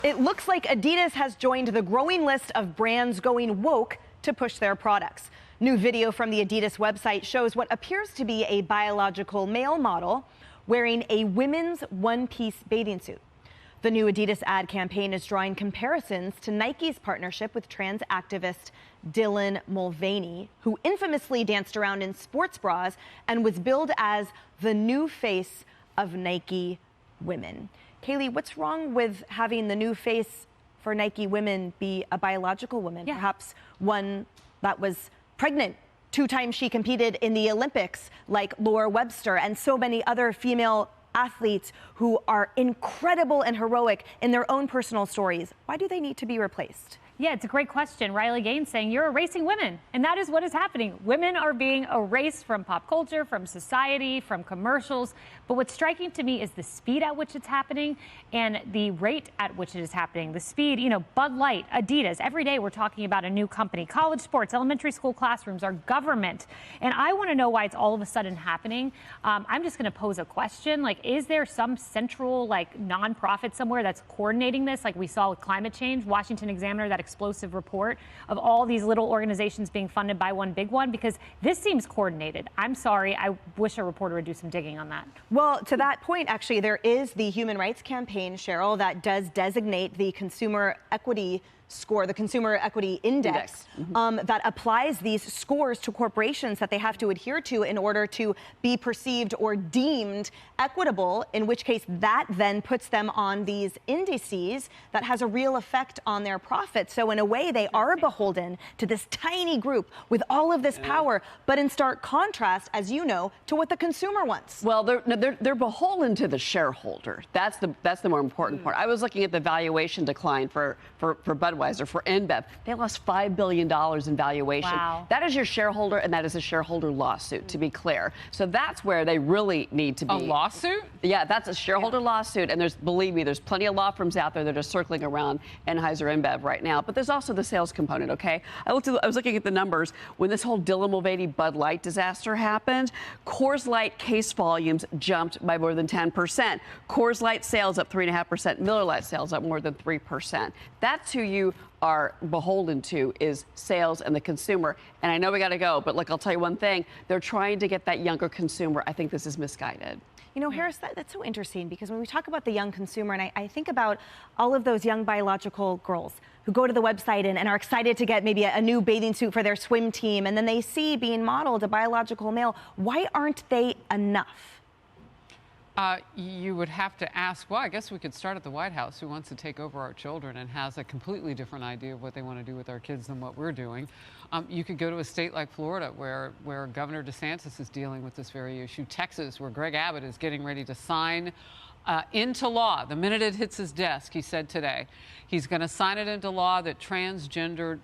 It looks like Adidas has joined the growing list of brands going woke to push their products. New video from the Adidas website shows what appears to be a biological male model wearing a women's one-piece bathing suit. The new Adidas ad campaign is drawing comparisons to Nike's partnership with trans activist Dylan Mulvaney, who infamously danced around in sports bras and was billed as the new face of Nike women. Kaylee, what's wrong with having the new face for Nike women be a biological woman? Yeah. Perhaps one that was pregnant 2 times she competed in the Olympics, like Laura Webster and so many other female athletes who are incredible and heroic in their own personal stories. Why do they need to be replaced? Yeah, it's a great question. Riley Gaines saying you're erasing women, and that is what is happening. Women are being erased from pop culture, from society, from commercials. But what's striking to me is the speed at which it's happening and the rate at which it is happening. The speed, Bud Light, Adidas, every day we're talking about a new company. College sports, elementary school classrooms, our government. And I want to know why it's all of a sudden happening. I'm just going to pose a question. Is there some central, nonprofit somewhere that's coordinating this, like we saw with climate change? Washington Examiner, that explosive report of all these little organizations being funded by one big one, because this seems coordinated. I'm sorry. I wish a reporter would do some digging on that. Well, to that point, actually, there is the Human Rights Campaign, Cheryl, that does designate the consumer equity score, the Consumer Equity Index, that applies these scores to corporations that they have to adhere to in order to be perceived or deemed equitable, in which case that then puts them on these indices that has a real effect on their profits. So in a way, they are beholden to this tiny group with all of this power, but in stark contrast, as you know, to what the consumer wants. Well, they're beholden to the shareholder. That's the more important part. I was looking at the valuation decline for Budweiser, for InBev. They lost $5 billion in valuation. Wow. That is your shareholder, and that is a shareholder lawsuit, to be clear. So that's where they really need to be. A lawsuit? Yeah, that's a shareholder lawsuit. And believe me, there's plenty of law firms out there that are circling around Anheuser InBev right now. But there's also the sales component, okay? I was looking at the numbers. When this whole Dylan Mulvaney Bud Light disaster happened, Coors Light case volumes jumped by more than 10%. Coors Light sales up 3.5%. Miller Lite sales up more than 3%. That's who you are beholden to, is sales and the consumer. And I know we got to go, but I'll tell you one thing. They're trying to get that younger consumer. I think this is misguided. Harris, that's so interesting, because when we talk about the young consumer, and I think about all of those young biological girls who go to the website and are excited to get maybe a new bathing suit for their swim team, and then they see being modeled a biological male. Why aren't they enough? You would have to ask, well, I guess we could start at the White House, who wants to take over our children and has a completely different idea of what they want to do with our kids than what we're doing. You could go to a state like Florida, where Governor DeSantis is dealing with this very issue. Texas, where Greg Abbott is getting ready to sign into law. The minute it hits his desk, he said today, he's going to sign it into law that transgender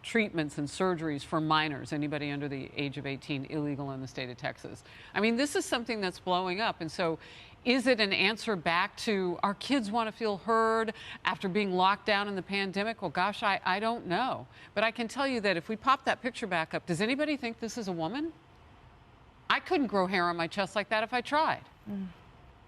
treatments and surgeries for minors, anybody under the age of 18, illegal in the state of Texas. I mean, this is something that's blowing up. And so is it an answer back to our kids want to feel heard after being locked down in the pandemic? Well, gosh, I don't know. But I can tell you that if we pop that picture back up, does anybody think this is a woman? I couldn't grow hair on my chest like that if I tried.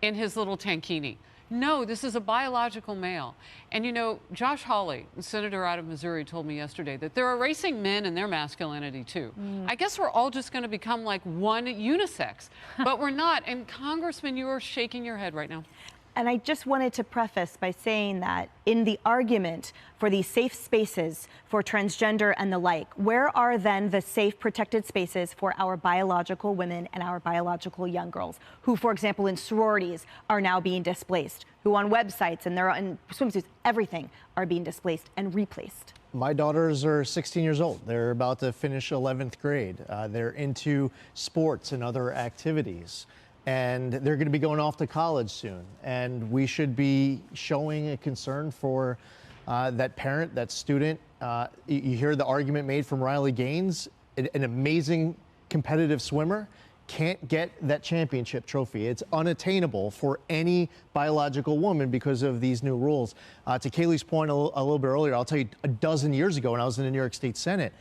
In his little tankini. No, this is a biological male. And Josh Hawley, senator out of Missouri, told me yesterday that they're erasing men and their masculinity too. I guess we're all just going to become like one unisex, but we're not. And Congressman, you are shaking your head right now. And I just wanted to preface by saying that in the argument for these safe spaces for transgender and the like, where are then the safe, protected spaces for our biological women and our biological young girls who, for example, in sororities are now being displaced, who on websites and they're in swimsuits, everything are being displaced and replaced? My daughters are 16 years old. They're about to finish 11th grade. They're into sports and other activities. And they're going to be going off to college soon. And we should be showing a concern for that parent, that student. You hear the argument made from Riley Gaines, an amazing competitive swimmer, can't get that championship trophy. It's unattainable for any biological woman because of these new rules. To Kaylee's point a little bit earlier, I'll tell you, a dozen years ago when I was in the New York State Senate,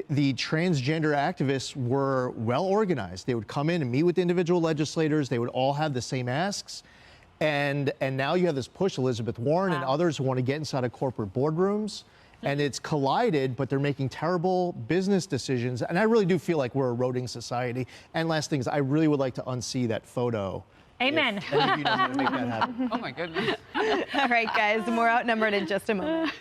the transgender activists were well organized. They would come in and meet with individual legislators. They would all have the same asks. And now you have this push, Elizabeth Warren and others who want to get inside of corporate boardrooms. And it's collided, but they're making terrible business decisions. And I really do feel like we're eroding society. And last thing is, I really would like to unsee that photo. Amen. If any of you know how to make that happen. Oh, my goodness. All right, guys, more Outnumbered in just a moment.